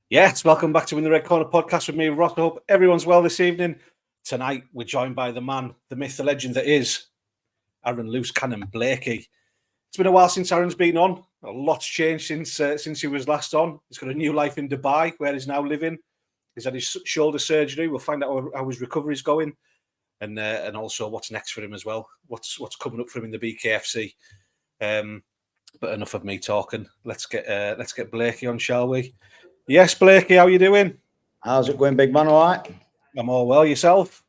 Yes, welcome back to In The Red Korner podcast with me, Ross. I hope everyone's well this evening. Tonight, we're joined by the man, the myth, the legend that is Arron Loose Cannon Blakey. It's been a while since Arron's been on. A lot's changed since he was last on. He's got a new life in Dubai, where he's now living. He's had his shoulder surgery. We'll find out how his recovery is going, and also what's next for him as well. What's coming up for him in the BKFC. But enough of me talking. Let's get Blakey on, shall we? Yes, Blakey, how you doing? How's it going, big man? All right? I'm all well. Yourself?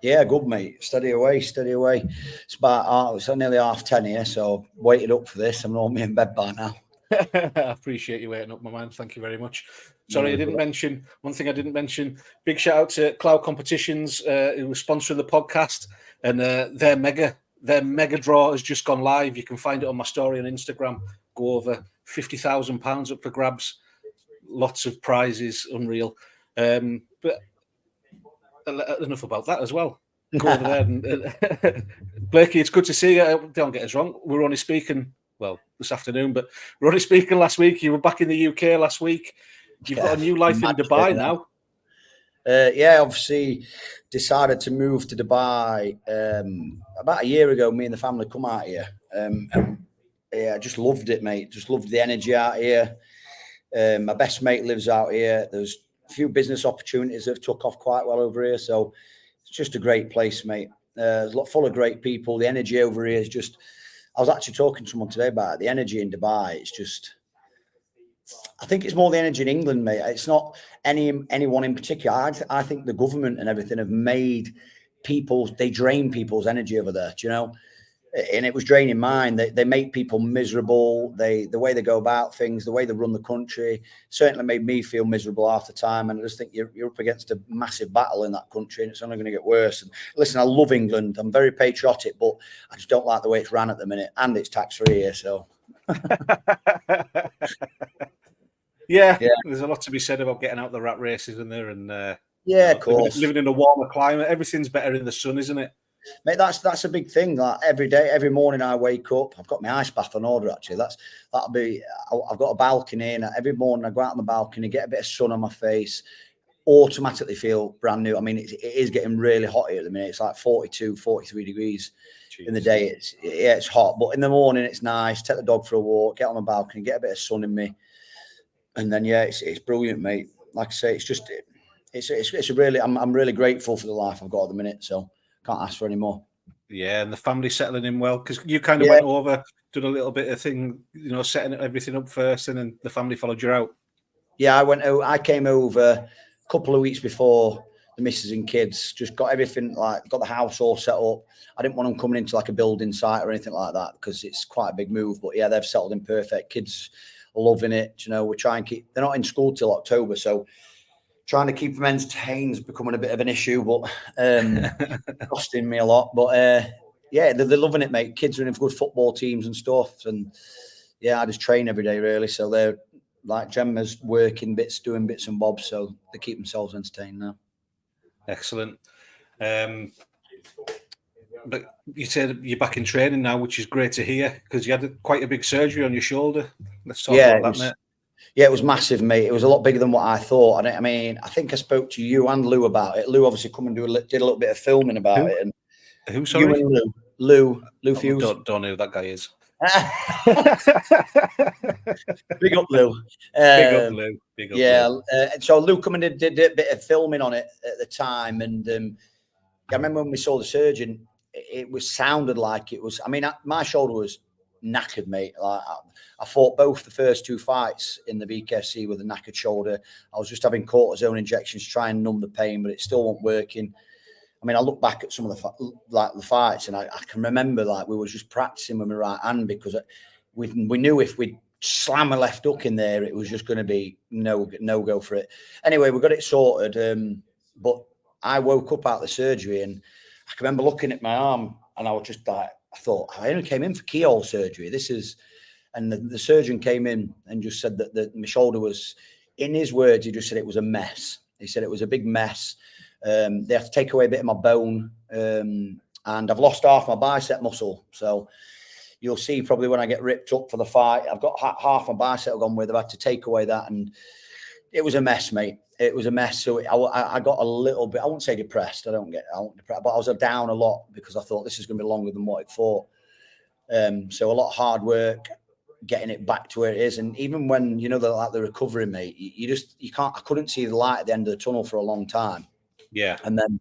Yeah, good, mate. Steady away, steady away. It's nearly 10:30 here, so waited up for this. I'm normally in bed by now. I appreciate you waiting up, my man. Thank you very much. Sorry, I didn't mention one thing. I didn't mention. Big shout out to Cloud Competitions, who was sponsoring the podcast, and their mega draw has just gone live. You can find it on my story on Instagram. Go over £50,000 up for grabs. Lots of prizes, unreal. But enough about that as well. Go over there. And, Blakey, it's good to see you. Don't get us wrong. We're only speaking, this afternoon, but we're only speaking last week. You were back in the UK last week. You've got a new life in Dubai now. Obviously decided to move to Dubai about a year ago. Me and the family come out here. I just loved it, mate. Just loved the energy out here. My best mate lives out here. There's a few business opportunities that have took off quite well over here. So it's just a great place, mate. It's a lot full of great people. The energy over here is just, I was actually talking to someone today about it. The energy in Dubai. It's just, I think it's more the energy in England, mate. It's not anyone in particular. I think the government and everything have made they drain people's energy over there, do you know? And it was draining mine. They make people miserable. The way they go about things, the way they run the country, certainly made me feel miserable half the time. And I just think you're up against a massive battle in that country, and it's only going to get worse. And listen, I love England. I'm very patriotic, but I just don't like the way it's ran at the minute, and it's tax-free here. So, yeah, there's a lot to be said about getting out the rat races, isn't there? And of course, living in a warmer climate, everything's better in the sun, isn't it? Mate, that's a big thing. Like every morning I wake up, I've got my ice bath on order. Actually, I've got a balcony, and every morning I go out on the balcony, get a bit of sun on my face, automatically feel brand new. I mean, it is getting really hot here at the minute. It's like 42, 43 degrees in the day. It's hot, but in the morning it's nice. Take the dog for a walk, get on the balcony, get a bit of sun in me, and then it's brilliant, mate. Like I say, it's really I'm really grateful for the life I've got at the minute. So. Can't ask for any more. Yeah, and the family settling in well, because you kind of went over, done a little bit of thing, setting everything up first, and then the family followed you out. Yeah, I came over a couple of weeks before the missus and kids, just got everything, got the house all set up. I didn't want them coming into like a building site or anything like that, because it's quite a big move. But yeah, they've settled in perfect. Kids are loving it. We're trying to they're not in school till October, so trying to keep them entertained is becoming a bit of an issue, but costing me a lot. But they're loving it, mate. Kids are in good football teams and stuff. And yeah, I just train every day, really. So they're like Gemma's working bits, doing bits and bobs. So they keep themselves entertained now. Excellent. But you said you're back in training now, which is great to hear, because you had quite a big surgery on your shoulder. Let's talk about that, mate. Yeah, it was massive, mate. It was a lot bigger than what I thought. I mean, I think I spoke to you and Lou about it. Lou obviously come and did a little bit of filming about it. And who, sorry? You and Lou Fuse. Don't know who that guy is. Big up, Lou. Big up, Lou. Big up, Lou. So Lou come and did a bit of filming on it at the time. And I remember when we saw the surgeon, it sounded like it was. I mean, my shoulder was knackered, mate. Like I fought both the first two fights in the BKFC with a knackered shoulder. I was just having cortisone injections to try and numb the pain, but it still wasn't working. I mean, I look back at some of the fights, and I can remember we were just practicing with my right hand, because we knew if we slam a left hook in there, it was just going to be no go for it. Anyway, we got it sorted, but I woke up out of the surgery, and I can remember looking at my arm, and I was just like, I thought, I only came in for keyhole surgery. And the surgeon came in and just said that my shoulder was, in his words, he just said it was a mess. He said it was a big mess. They had to take away a bit of my bone, and I've lost half my bicep muscle. So you'll see probably when I get ripped up for the fight, I've got half my bicep gone with. I've had to take away that, and It was a mess, mate. It was a mess. So I got a little bit, I won't say depressed. I won't depressed, but I was down a lot because I thought this is going to be longer than what it thought. So a lot of hard work, getting it back to where it is. And even when, the recovery, mate, you can't, I couldn't see the light at the end of the tunnel for a long time. Yeah. And then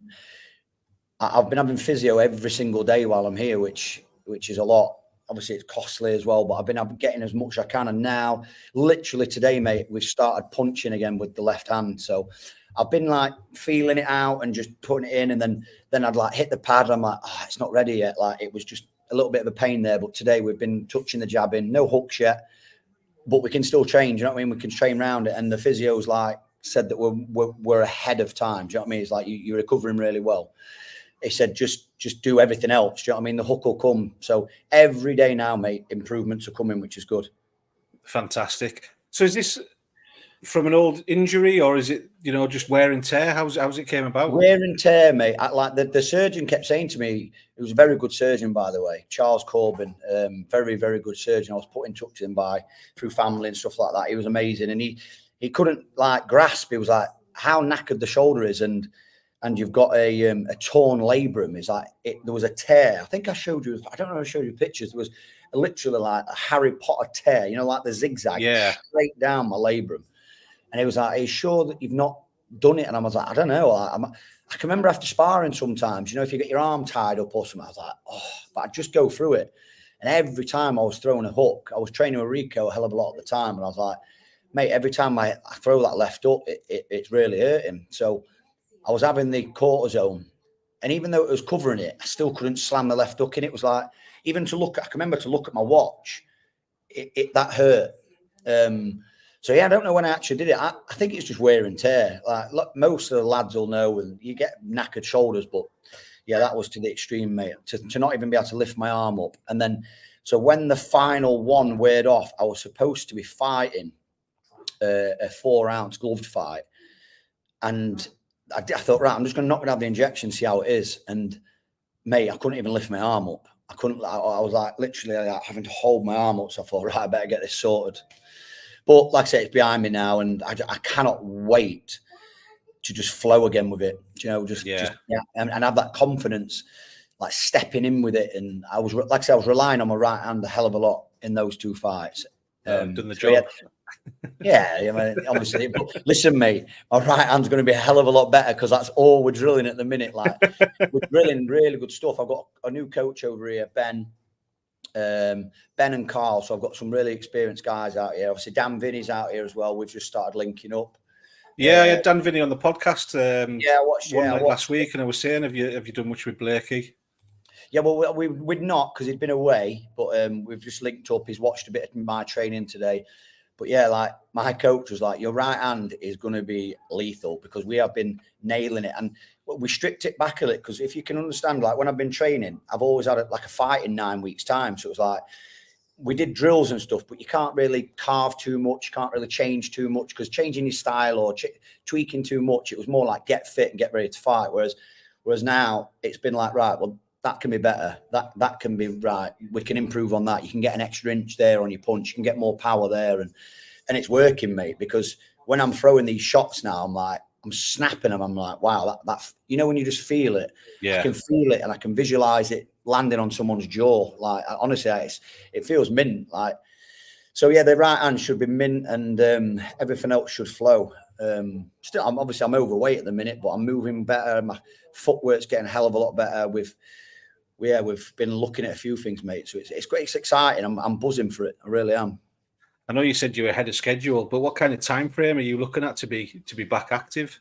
I've been having physio every single day while I'm here, which is a lot. Obviously, it's costly as well, but I've been getting as much as I can. And now, literally today, mate, we've started punching again with the left hand. So I've been like feeling it out and just putting it in. And then I'd like hit the pad. And I'm like, oh, it's not ready yet. Like, it was just a little bit of a pain there. But today we've been touching the jab in, no hooks yet, but we can still train. Do you know what I mean? We can train around it. And the physio's like said that we're ahead of time. Do you know what I mean? It's like you're recovering really well. He said, just do everything else. Do you know what I mean? The hook will come. So every day now, mate, improvements are coming, which is good. Fantastic. So is this from an old injury, or is it, just wear and tear? How's it came about? Wear and tear, mate. Like the surgeon kept saying to me, he was a very good surgeon, by the way, Charles Corbin, very, very good surgeon. I was put in touch with him through family and stuff like that. He was amazing. And he couldn't like grasp. He was like, how knackered the shoulder is. And you've got a torn labrum. It's like there was a tear. I think I showed you. I don't know if I showed you pictures. There was literally like a Harry Potter tear. Like the zigzag straight down my labrum. And he was like, "Are you sure that you've not done it?" And I was like, "I don't know." I can remember after sparring sometimes. If you get your arm tied up or something, I was like, "Oh," but I'd just go through it. And every time I was throwing a hook, I was training with Rico a hell of a lot at the time, and I was like, "Mate, every time I throw that left up, it's really hurting." So I was having the cortisone, and even though it was covering it, I still couldn't slam the left hook in. It was like, even to look, I can remember to look at my watch, that hurt. So yeah, I don't know when I actually did it. I think it's just wear and tear. Like, look, most of the lads will know, and you get knackered shoulders, but yeah, that was to the extreme, mate. To not even be able to lift my arm up. And then, so when the final one weared off, I was supposed to be fighting a 4-ounce gloved fight, and I thought, right, I'm just going to have the injection, see how it is. And mate, I couldn't even lift my arm up. I was like literally like having to hold my arm up. So I thought, right, I better get this sorted. But like I say, it's behind me now, and I cannot wait to just flow again with it. Just and have that confidence, like stepping in with it. And I was, like I said, I was relying on my right hand a hell of a lot in those two fights. Done the job. Yeah, I mean, obviously. But listen, mate, my right hand's going to be a hell of a lot better because that's all we're drilling at the minute. Like, we're drilling really good stuff. I've got a new coach over here, Ben and Carl. So I've got some really experienced guys out here. Obviously, Dan Vinny's out here as well. We've just started linking up. Yeah, I had Dan Vinny on the podcast. I watched last week, and I was saying, have you done much with Blakey? Yeah, well, we'd not because he'd been away, but we've just linked up. He's watched a bit of my training today. But yeah, like my coach was like, your right hand is going to be lethal because we have been nailing it. And we stripped it back a little because if you can understand, like when I've been training, I've always had a fight in 9 weeks' time. So it was like, we did drills and stuff, but you can't really carve too much. You can't really change too much because changing your style or tweaking too much, it was more like get fit and get ready to fight. Whereas now it's been like, right, well, that can be better. That can be right. We can improve on that. You can get an extra inch there on your punch. You can get more power there. And it's working, mate, because when I'm throwing these shots now, I'm snapping them. I'm like, wow, that when you just feel it, I can feel it and I can visualize it landing on someone's jaw. Like, honestly, it feels mint. Like, so yeah, the right hand should be mint and everything else should flow. Still, I'm overweight at the minute, but I'm moving better. My footwork's getting a hell of a lot better. We've been looking at a few things, mate. So it's great. It's exciting. I'm buzzing for it. I really am. I know you said you were ahead of schedule, but what kind of time frame are you looking at to be back active?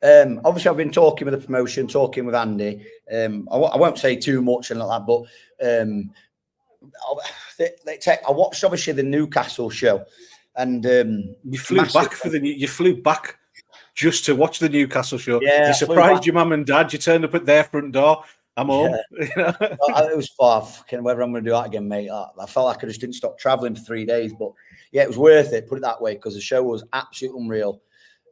Obviously, I've been talking with the promotion, talking with Andy. I won't say too much and like that, but I watched obviously the Newcastle show, and you flew back just to watch the Newcastle show. Yeah, you surprised your mum and dad. You turned up at their front door. I'm home. Yeah. It was far. Fucking whether I'm going to do that again, mate. I felt like I just didn't stop traveling for 3 days, but yeah, it was worth it. Put it that way, because the show was absolutely unreal.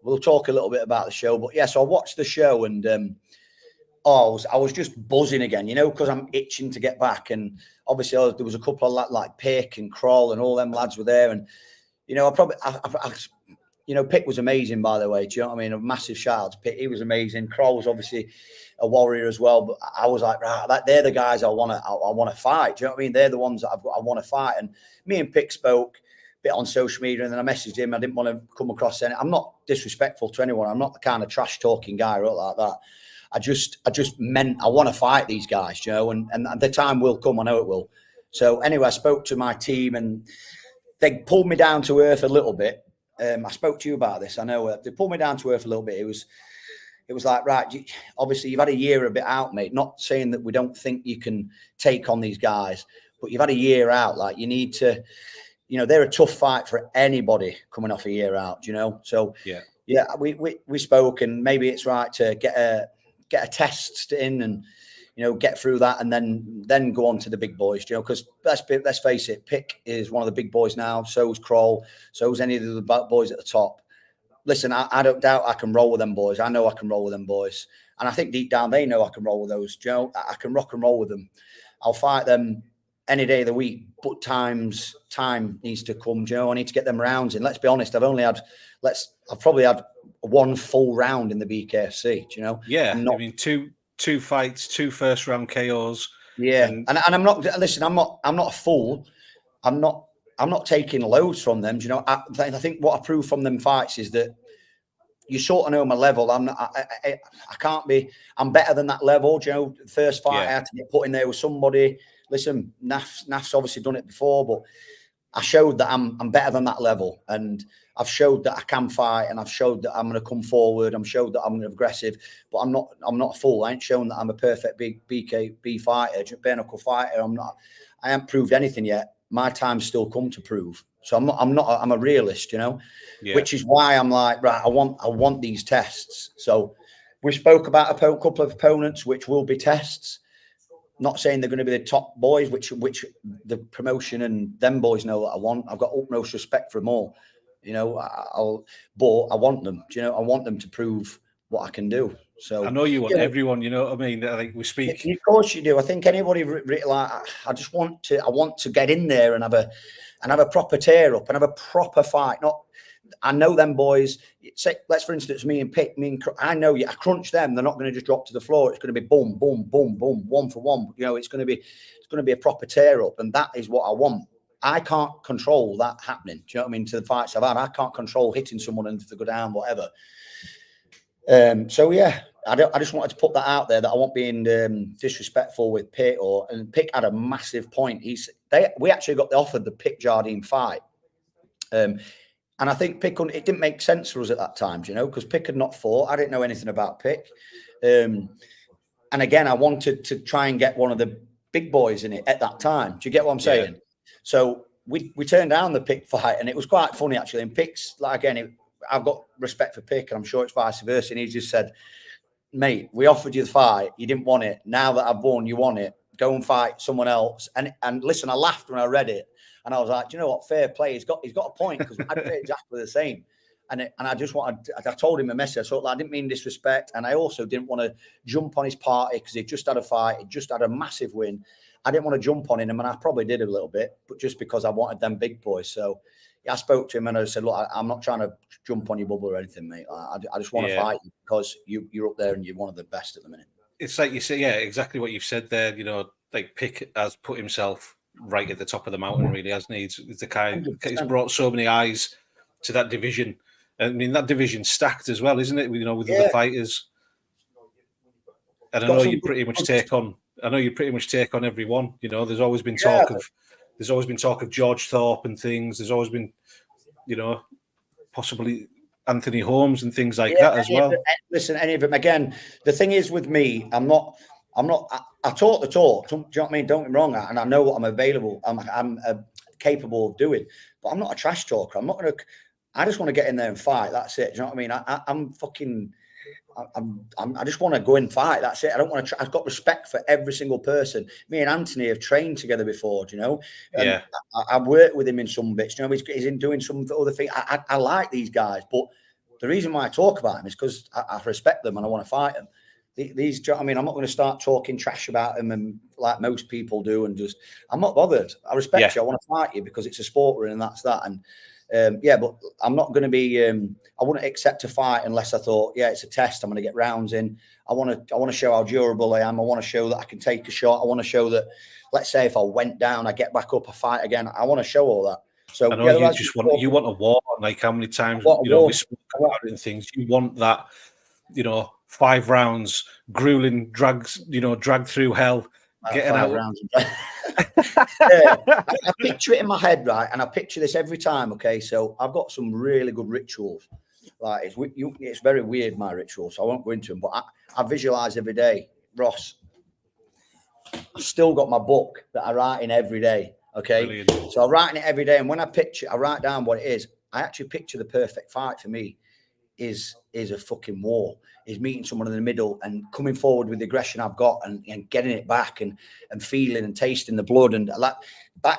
We'll talk a little bit about the show, but yeah. So I watched the show, and I was just buzzing again, because I'm itching to get back. And obviously, there was a couple of like Pick and Kroll and all them lads were there, and Pick was amazing, by the way. Do you know what I mean? A massive shout out to Pick. He was amazing. Kroll was obviously a warrior as well. But I was like, right, they're the guys I want to fight. Do you know what I mean? They're the ones that I want to fight. And me and Pick spoke a bit on social media, and then I messaged him. I didn't want to come across any. I'm not disrespectful to anyone. I'm not the kind of trash talking guy or like that. I just meant I want to fight these guys, and the time will come. I know it will. So anyway, I spoke to my team, and they pulled me down to earth a little bit. I spoke to you about this. I know they pulled me down to earth a little bit. It was like, right, obviously you've had a year a bit out, mate. Not saying that we don't think you can take on these guys, but you've had a year out. Like, you need to, they're a tough fight for anybody coming off a year out, So yeah, we spoke, and maybe it's right to get a test in and, get through that, and then go on to the big boys, because let's face it, Pick is one of the big boys now. So is Kroll. So is any of the boys at the top. Listen, I don't doubt I can roll with them boys. I know I can roll with them boys. And I think deep down they know I can roll with those. I can rock and roll with them. I'll fight them any day of the week, but time needs to come. I need to get them rounds in. Let's be honest, I've probably had one full round in the BKFC, Yeah, I mean, two fights, 2 first round KOs. Yeah, and I'm not. Listen, I'm not a fool. I'm not taking loads from them. I think what I prove from them fights is that you sort of know my level. I can't be. I'm better than that level. First fight I had to get put in there with somebody. Listen, Naf's obviously done it before, but I showed that I'm better than that level, and I've showed that I can fight, and I've showed that I'm going to come forward. I'm showed that I'm aggressive, but I'm not a fool. I ain't shown that I'm a perfect big BKB fighter, bare knuckle fighter. I haven't proved anything yet. My time's still come to prove. So I'm a realist, which is why I'm like, right, I want these tests. So we spoke about a couple of opponents, which will be tests. Not saying they're going to be the top boys, which the promotion and them boys know that I want. I've got utmost respect for them all, but I want them. I want them to prove what I can do. So I know you want everyone. You know what I mean? I think we speak. Of course you do. I think anybody like I just want to. I want to get in there and have a proper tear up and have a proper fight. I know them boys. Say, let's for instance, me and Pick. I know you. I crunch them. They're not going to just drop to the floor. It's going to be boom, boom, boom, boom, 1 for 1. It's going to be a proper tear up, and that is what I want. I can't control that happening. Do you know what I mean? To the fights I've had, I can't control hitting someone and to go down, whatever. So yeah, I just wanted to put that out there that I won't being disrespectful with Pitt. And Pick had a massive point. We actually got offered the Pick Jardine fight. And I think Pick, it didn't make sense for us at that time, because Pick had not fought. I didn't know anything about Pick. And again, I wanted to try and get one of the big boys in it at that time. Do you get what I'm saying? Yeah. So we turned down the Pick fight, and it was quite funny, actually. And Pick's, like, again, I've got respect for Pick, and I'm sure it's vice versa. And he just said, mate, we offered you the fight. You didn't want it. Now that I've won, you want it. Go and fight someone else. And listen, I laughed when I read it. And I was like, do you know what? Fair play. He's got a point, because I did exactly the same. And I told him a message. I thought, I didn't mean disrespect. And I also didn't want to jump on his party, because he just had a fight. He just had a massive win. I didn't want to jump on him, and I probably did a little bit, but just because I wanted them big boys. So I spoke to him, and I said, look, I'm not trying to jump on your bubble or anything, mate. I just want to fight you, because you're up there and you're one of the best at the minute. It's like you say, yeah, exactly what you've said there. Like Pick has put himself right at the top of the mountain, really, hasn't he? It's the kind. 100%. He's brought so many eyes to that division. I mean, that division's stacked as well, isn't it? With other fighters. And I know you pretty much take on everyone. There's always been talk of George Thorpe and things. There's always been, possibly Anthony Holmes and things like that as well. Listen, any of them. Again, the thing is with me, I talk the talk. Do you know what I mean? Don't get me wrong, and I know what I'm available. I'm capable of doing, but I'm not a trash talker. I'm not going to. I just want to get in there and fight. That's it. Do you know what I mean? I just want to go and fight. That's it. I don't want to. I've got respect for every single person. Me and Anthony have trained together before. Yeah. I've worked with him in some bits. He's in doing some other things. I like these guys, but the reason why I talk about them is because I respect them and I want to fight them. These, I'm not going to start talking trash about them and like most people do, and I'm not bothered. I respect you. I want to fight you because it's a sport, and that's that. And But I'm not going to be. I wouldn't accept a fight unless I thought, it's a test. I'm going to get rounds in. I want to show how durable I am. I want to show that I can take a shot. I want to show that, let's say, if I went down, I get back up, I fight again. I want to show all that. So I know you want a war. Like how many times we spoke about it and things. You want that, 5 rounds, grueling drags, dragged through hell, getting out. Rounds. I picture it in my head, right, and I picture this every time. Okay, so I've got some really good rituals. Like it's very weird, my rituals. So I won't go into them, but I visualize every day. Ross, I've still got my book that I write in every day. Okay, brilliant. So I write in it every day, and when I write down what it is. I actually picture the perfect fight for me is a fucking war. Is meeting someone in the middle and coming forward with the aggression I've got and getting it back and feeling and tasting the blood, and that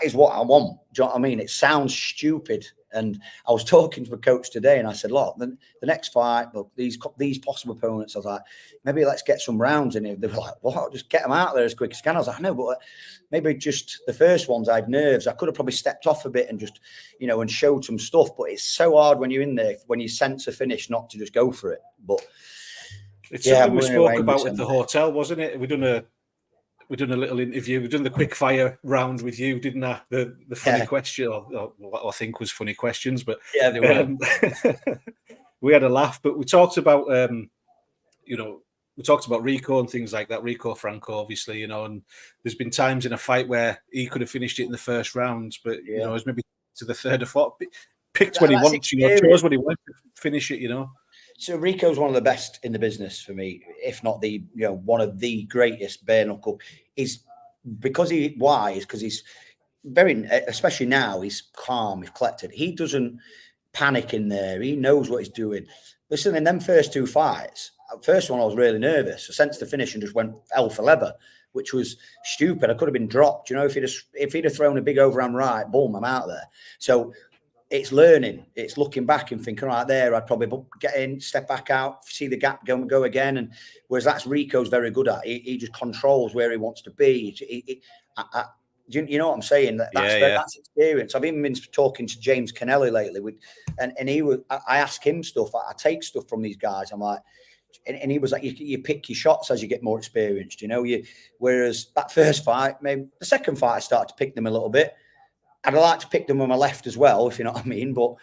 is what I want. Do you know what I mean? It sounds stupid. And I was talking to a coach today, and I said, "Look, the next fight, look, these possible opponents." I was like, "Maybe let's get some rounds in it." They were like, "What? Just get them out there as quick as you can." I was like, "No, but maybe just the first ones, I had nerves. I could have probably stepped off a bit and just, and showed some stuff." But it's so hard when you're in there, when you sense a finish, not to just go for it. But it's something we spoke about at the hotel, wasn't it? We done a little interview. We've done the quick fire round with you, didn't I? The funny question, or what I think was funny questions, but they were. We had a laugh. But we talked about, we talked about Rico and things like that. Rico Franco, obviously, and there's been times in a fight where he could have finished it in the first rounds, but it was maybe to the third or fourth. Picked when he wants, chose when he wants to finish it, So Rico's one of the best in the business for me, if not the one of the greatest bare knuckle. Is because he's very, especially now, he's calm, he's collected. He doesn't panic in there. He knows what he's doing. Listen, in them first 2 fights, first one I was really nervous. I sensed the finish and just went hell for leather, which was stupid. I could have been dropped. If he'd have thrown a big overhand right, boom, I'm out there. So it's learning. It's looking back and thinking, right there, I'd probably get in, step back out, see the gap, go again. And whereas that's Rico's very good at. He just controls where he wants to be. You know what I'm saying? That's experience. I've even been talking to James Kennelly lately, and I ask him stuff. I take stuff from these guys. I'm like, and he was like, you pick your shots as you get more experienced. Whereas that first fight, maybe the second fight, I started to pick them a little bit. I'd like to pick them with my left as well, if you know what I mean. But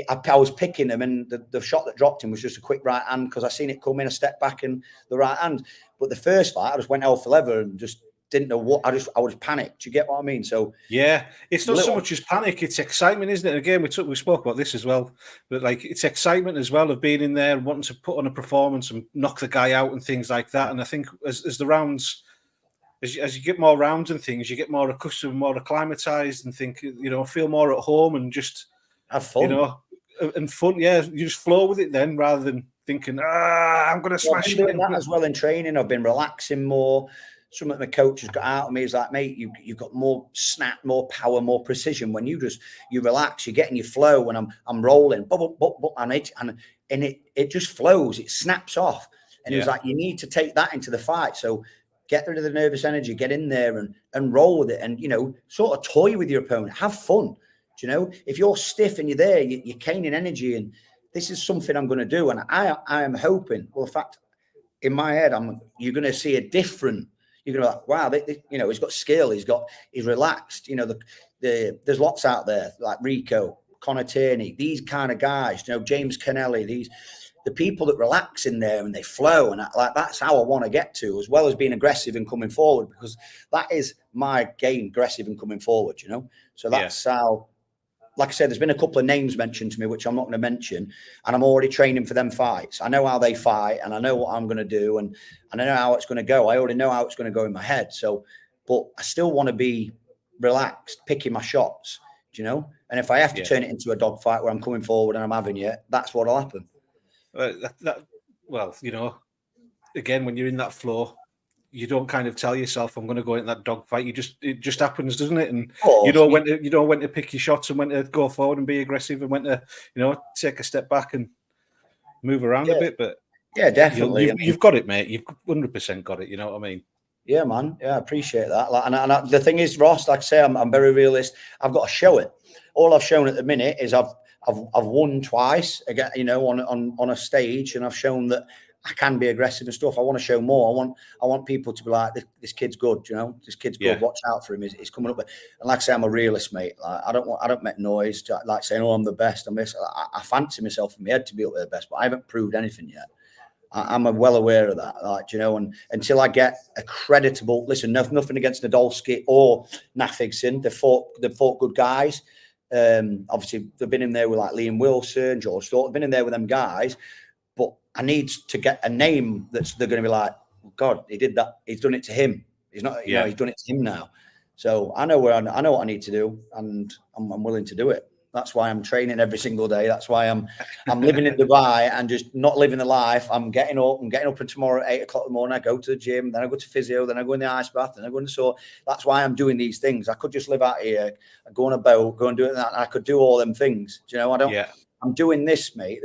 I was picking them, and the shot that dropped him was just a quick right hand because I seen it come in, a step back and the right hand. But the first fight, I just went hell for leather and just didn't know what. I was panicked. You get what I mean? So it's not so much as panic; it's excitement, isn't it? Again, we spoke about this as well, but like it's excitement as well of being in there, wanting to put on a performance and knock the guy out and things like that. And I think as the rounds. As you get more rounds and things, you get more accustomed, more acclimatized, and think, feel more at home and just have fun. And fun. Yeah, you just flow with it then, rather than thinking, I'm going to smash it. I've been doing that as well in training. I've been relaxing more. Something my coach has got out of me is like, mate, you've got more snap, more power, more precision. When you relax, you get in your flow. When I'm rolling, and it just flows. It snaps off. And it was like, you need to take that into the fight. So get rid of the nervous energy, get in there and roll with it, and sort of toy with your opponent, have fun. If you're stiff and you're there, you're caning energy, and this is something I'm going to do. And I am hoping, well, in fact, in my head, you're going to see a different. You're going to be like, wow, he's got skill, he's relaxed. There's lots out there like Rico, Connor Tierney, these kind of guys. James Kennelly, the people that relax in there and they flow, and that's how I want to get to, as well as being aggressive and coming forward, because that is my game, aggressive and coming forward, So that's how, like I said, there's been a couple of names mentioned to me, which I'm not going to mention, and I'm already training for them fights. I know how they fight, and I know what I'm going to do, and I know how it's going to go. I already know how it's going to go in my head. So, but I still want to be relaxed, picking my shots, And if I have to turn it into a dogfight where I'm coming forward and I'm having it, that's what'll happen. Again, when you're in that flow, you don't kind of tell yourself, "I'm going to go in that dogfight." It just happens, doesn't it? And you know when to pick your shots and when to go forward and be aggressive and when to take a step back and move around a bit. But definitely, you've got it, mate. You've 100% got it. You know what I mean? Yeah, man. Yeah, I appreciate that. Like, and the thing is, Ross, like I say, I'm very realist. I've got to show it. All I've shown at the minute is I've won twice again, you know, on a stage, and I've shown that I can be aggressive and stuff. I want to show more. I want people to be like, this kid's good, you know, this kid's good. Watch out for him. He's coming up. And like I say, I'm a realist, mate. Like, I don't make noise. Like saying, oh, I'm the best. I fancy myself in my head to be up with the best, but I haven't proved anything yet. I'm well aware of that, like, you know, and until I get a creditable, listen, nothing against Nadolski or Nafigson. They're fought good guys. Obviously, they've been in there with like Liam Wilson, George Thorpe. They've been in there with them guys. But I need to get a name they're going to be like, oh, God, he did that. He's done it to him. He's not, you know, he's done it to him now. So I know I know what I need to do, and I'm willing to do it. That's why I'm training every single day. That's why I'm living in Dubai and just not living the life. I'm getting up and tomorrow at 8 o'clock in the morning. I go to the gym, then I go to physio, then I go in the ice bath, then I go in the sauna. That's why I'm doing these things. I could just live out here, go on a boat, go and do it. And I could do all them things. Do you know, I'm doing this, mate.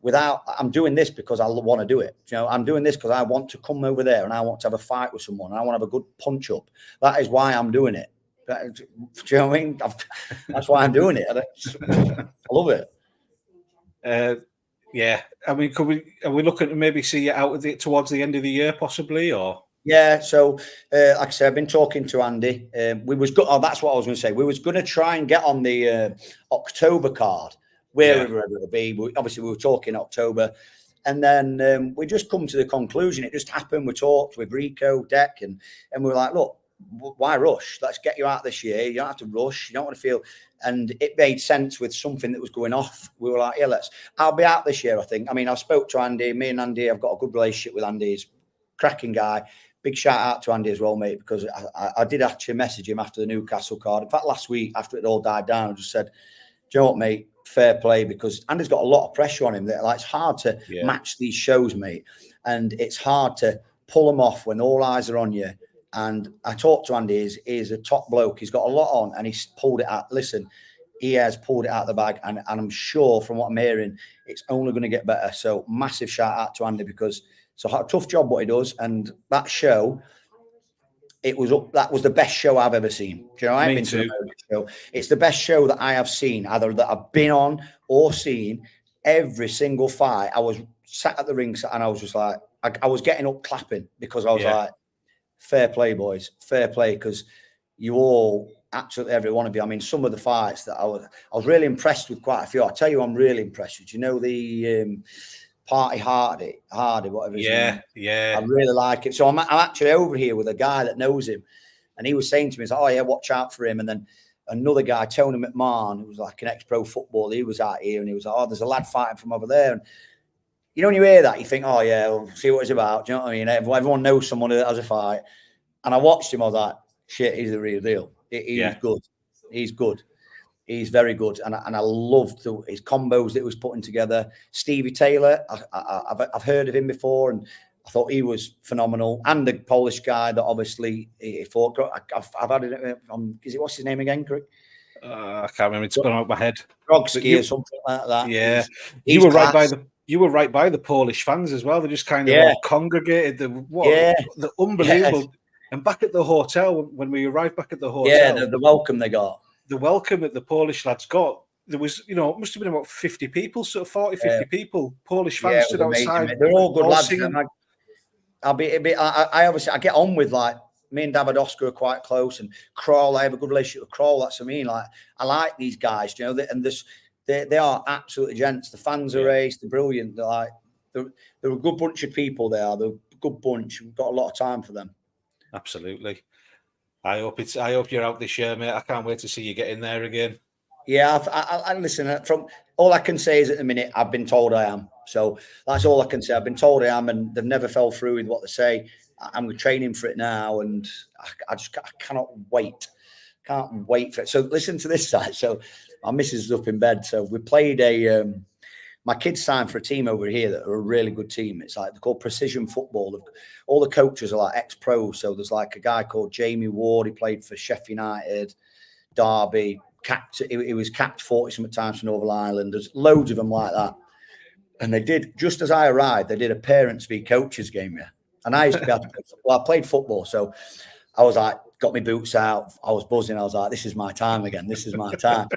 I'm doing this because I want to do it. You know, I'm doing this because I want to come over there and I want to have a fight with someone. And I want to have a good punch up. That is why I'm doing it. Do you know what I mean? That's why I'm doing it. I love it. Yeah. I mean, are we looking to maybe see you out towards the end of the year, possibly, or? Yeah. So, like I said, I've been talking to Andy. We was good. Oh, that's what I was going to say. We was going to try and get on the October card, wherever it'll be. Obviously, we were talking October, and then we just come to the conclusion. It just happened. We talked with Rico, Deck, and we were like, look, why rush? Let's get you out this year. You don't have to rush. You don't want to feel. And it made sense with something that was going off. We were like, yeah, I'll be out this year, I think. I mean, I spoke to Andy. Me and Andy, I've got a good relationship with Andy. He's a cracking guy. Big shout out to Andy as well, mate, because I did actually message him after the Newcastle card. In fact, last week, after it all died down, I just said, do you know what, mate? Fair play, because Andy's got a lot of pressure on him. Like, it's hard to match these shows, mate. And it's hard to pull them off when all eyes are on you. And I talked to Andy, he's a top bloke. He's got a lot on and he's pulled it out. Listen, he has pulled it out of the bag. And I'm sure from what I'm hearing, it's only going to get better. So massive shout out to Andy, because it's a tough job what he does. And that show, that was the best show I've ever seen. Do you know, I've been to an American show. It's the best show that I have seen, either that I've been on or seen. Every single fight, I was sat at the ring and I was just like, I was getting up clapping, because I was like, fair play, boys, fair play, because you all, absolutely every one of you. I mean, some of the fights that I was really impressed with, quite a few. I'll tell you, I'm really impressed with. You know, the Party Hardy, whatever his name. Yeah. I really like it. So I'm actually over here with a guy that knows him, and he was saying to me, he's like, oh yeah, watch out for him. And then another guy, Tony McMahon, who was like an ex-pro footballer, he was out here, and he was like, oh, there's a lad fighting from over there. And you know, when you hear that, you think, oh, yeah, we'll see what it's about. Do you know what I mean? Everyone knows someone that has a fight. And I watched him, I was like, shit, he's the real deal. He's good. He's good. He's very good. And I loved his combos that he was putting together. Stevie Taylor, I've heard of him before, and I thought he was phenomenal. And the Polish guy that obviously he fought. I've had it. What's his name again, Greg? I can't remember. It's gone out of my head. Grogsky or something like that. Yeah. You were right by the Polish fans as well. They just kind of all congregated. The unbelievable. Yeah. And back at the hotel, when we arrived back at the hotel, the welcome they got. The welcome that the Polish lads got, there was, you know, it must have been about 50 people, sort of 40, 50 people. Polish fans stood outside. They're all good lads. I obviously, I get on with, like, me and David Oscar are quite close, and Kroll, I have a good relationship with Kroll. That's what I mean. Like, I like these guys, you know, and they are absolutely gents. The fans are ace. They're brilliant. They're a good bunch of people. They're a good bunch. We've got a lot of time for them. Absolutely. I hope you're out this year, mate. I can't wait to see you get in there again. Yeah, I listen. From all I can say is, at the minute, I've been told I am. So that's all I can say. I've been told I am, and they've never fell through with what they say. I'm training for it now, and I cannot wait. Can't wait for it. So listen to this side. So my missus is up in bed. So we played my kids signed for a team over here that are a really good team. It's like, they're called Precision Football. All the coaches are like ex-pros. So there's like a guy called Jamie Ward. He played for Sheffield United, Derby. He was capped 40-something times for Northern Ireland. There's loads of them like that. And they did, just as I arrived, they did a parents v coaches game here. And I used to be able to play football. Well, I played football, so I was like, got my boots out. I was buzzing. I was like, this is my time again. This is my time.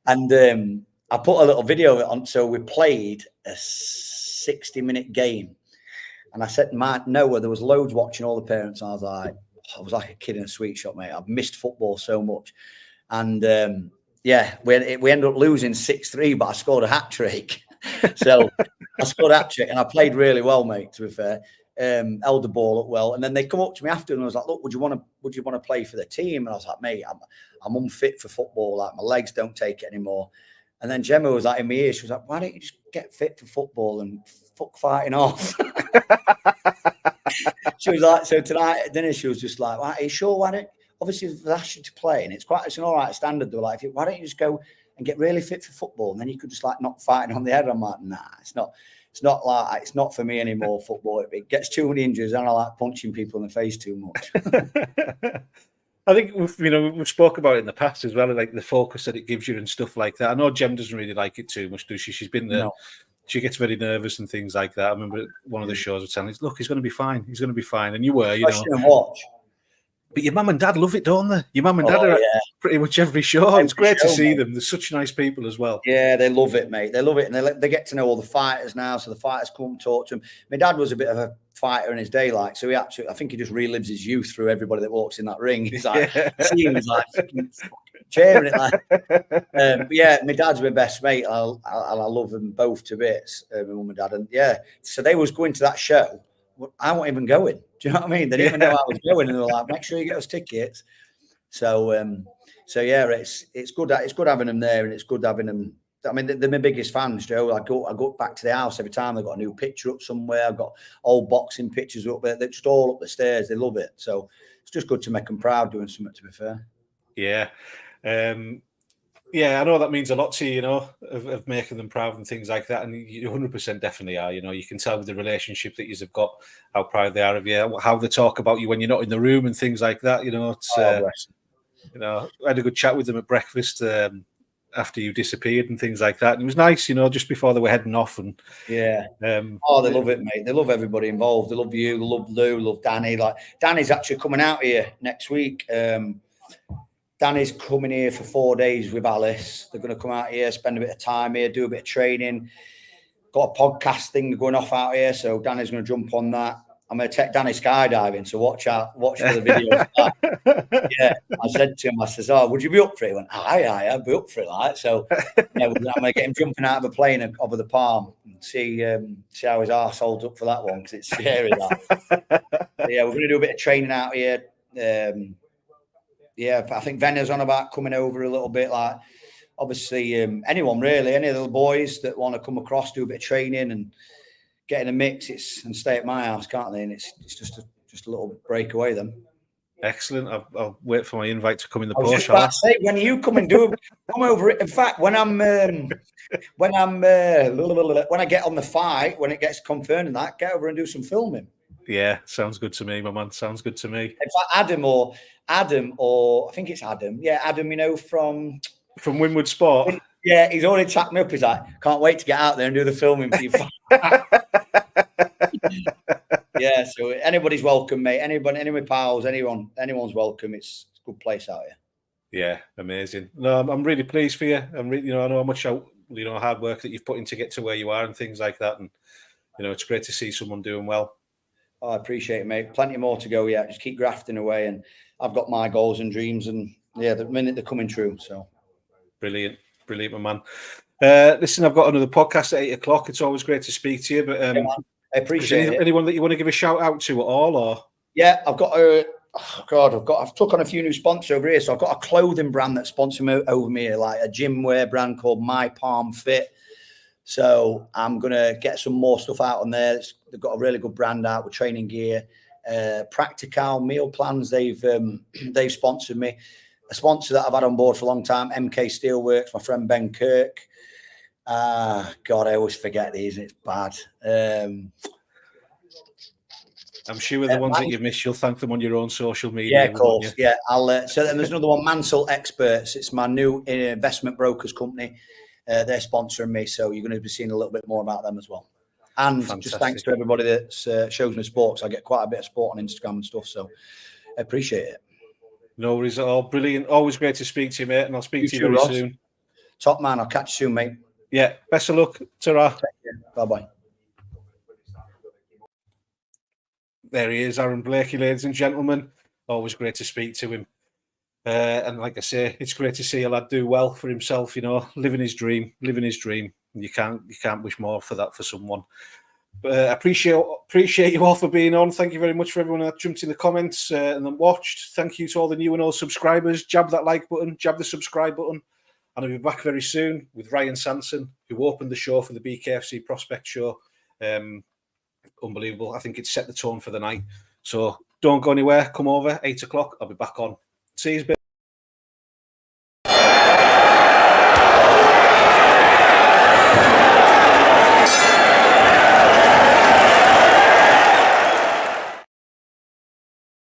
And I put a little video of it on. So we played a 60-minute game. And I said, Noah, there was loads watching, all the parents. And I was like a kid in a sweet shop, mate. I've missed football so much. And we ended up losing 6-3, but I scored a hat-trick. So I scored a hat-trick and I played really well, mate, to be fair. Held the ball up well, and then they come up to me after and I was like, look, would you want to play for the team? And I was like, mate, I'm unfit for football, like my legs don't take it anymore. And then Gemma was like in my ear, she was like, why don't you just get fit for football and fuck fighting off? She was like, so tonight at dinner she was just like, are you sure? Why don't, obviously they've asked you to play and it's an all right standard. They were like, why don't you just go and get really fit for football and then you could just like knock fighting on the head? I'm like, nah, it's not for me anymore, football. It gets too many injuries and I like punching people in the face too much. I think we've spoke about it in the past as well, like the focus that it gives you and stuff like that. I know Jem doesn't really like it too much, does she? She's been there. No. She gets very nervous and things like that. I remember one of the shows was telling us, look, he's going to be fine. He's going to be fine. And you were, watch. But your mum and dad love it, don't they? Your mum and dad are at pretty much every show. It's great to see them. They're such nice people as well. Yeah, they love it, mate. They love it. And they get to know all the fighters now. So the fighters come and talk to them. My dad was a bit of a fighter in his day, like, so I think he just relives his youth through everybody that walks in that ring. He's like, he's like cheering it like. But yeah, my dad's my best mate. I love them both to bits, my mum and dad. And yeah, so they was going to that show. I wasn't even going. Do you know what I mean? They didn't even know I was going, and they were like, "Make sure you get us tickets." So yeah, it's good. It's good having them there, and it's good having them. I mean, they're my biggest fans, Joe. I go back to the house every time. They've got a new picture up somewhere. I've got old boxing pictures up there. They're just all up the stairs. They love it. So it's just good to make them proud doing something. To be fair. Yeah. Yeah, I know that means a lot to you, of making them proud and things like that. And you 100% definitely are. You can tell with the relationship that you've got how proud they are of you, how they talk about you when you're not in the room and things like that. It's I had a good chat with them at breakfast after you disappeared and things like that. And it was nice, just before they were heading off. And yeah, they love it, mate. They love everybody involved. They love you. They love Lou. They love Danny. Like Danny's actually coming out here next week. Danny's coming here for 4 days with Alice. They're going to come out here, spend a bit of time here, do a bit of training. Got a podcast thing going off out here, so Danny's going to jump on that. I'm going to take Danny skydiving, so watch for the videos. Yeah, I said to him, I says, "Oh, would you be up for it?" He went, "Aye, I'd be up for it." Like, so yeah, I'm going to get him jumping out of a plane over the palm and see how his arse holds up for that one because it's scary. That. Yeah, we're going to do a bit of training out here. Yeah, I think Venner's on about coming over a little bit. Like, obviously, anyone really, any of the boys that want to come across, do a bit of training and get in a mix, and stay at my house, can't they? And it's just a little breakaway then. Excellent. I'll wait for my invite to come in the post. I was just about to say, when you come and come over. In fact, when I get on the fight, when it gets confirmed and that, get over and do some filming. Yeah, sounds good to me, my man. Sounds good to me. In fact, Adam, or I think it's Adam. Yeah, Adam, from Winwood Sport. Yeah, he's already tapped me up. He's like, can't wait to get out there and do the filming for you. Yeah, so anybody's welcome, mate. Anybody, any of my pals, anyone's welcome. It's a good place out here. Yeah, amazing. No, I'm really pleased for you. I'm really, I know how much hard work that you've put in to get to where you are and things like that. And it's great to see someone doing well. Oh, I appreciate it, mate. Plenty more to go yet. Just keep grafting away, and I've got my goals and dreams, and yeah, the minute they're coming true. So brilliant, my man. Listen, I've got another podcast at 8:00. It's always great to speak to you. But I appreciate it. Anyone that you want to give a shout out to at all, or? Yeah, I've got I've took on a few new sponsors over here. So I've got a clothing brand that sponsors me over me, like a gym wear brand called My Palm Fit. So I'm going to get some more stuff out on there. They've got a really good brand out with training gear, Practical meal plans. They've sponsored me. A sponsor that I've had on board for a long time, MK Steelworks, my friend Ben Kirk. God, I always forget these. It's bad. I'm sure the ones that you miss, you'll thank them on your own social media. Yeah, of course. Yeah, I'll. So then there's another one, Mansell Experts. It's my new investment brokers company. They're sponsoring me, so you're going to be seeing a little bit more about them as well. And Fantastic. just thanks to everybody that shows me support. I get quite a bit of support on Instagram and stuff, so I appreciate it. No worries at all. Brilliant. Always great to speak to you, mate, and I'll speak to you very soon. Top man. I'll catch you soon, mate. Yeah. Best of luck. Ta-ra. Bye-bye. There he is, Arron Blakey, ladies and gentlemen. Always great to speak to him. And like I say, it's great to see a lad do well for himself, living his dream. You can't wish more for that for someone. But I appreciate you all for being on. Thank you very much for everyone that jumped in the comments and then watched. Thank you to all the new and old subscribers. Jab that like button, jab the subscribe button. And I'll be back very soon with Ryan Sanson, who opened the show for the BKFC Prospect Show. Unbelievable. I think it set the tone for the night. So don't go anywhere. Come over, 8 o'clock. I'll be back on. See you.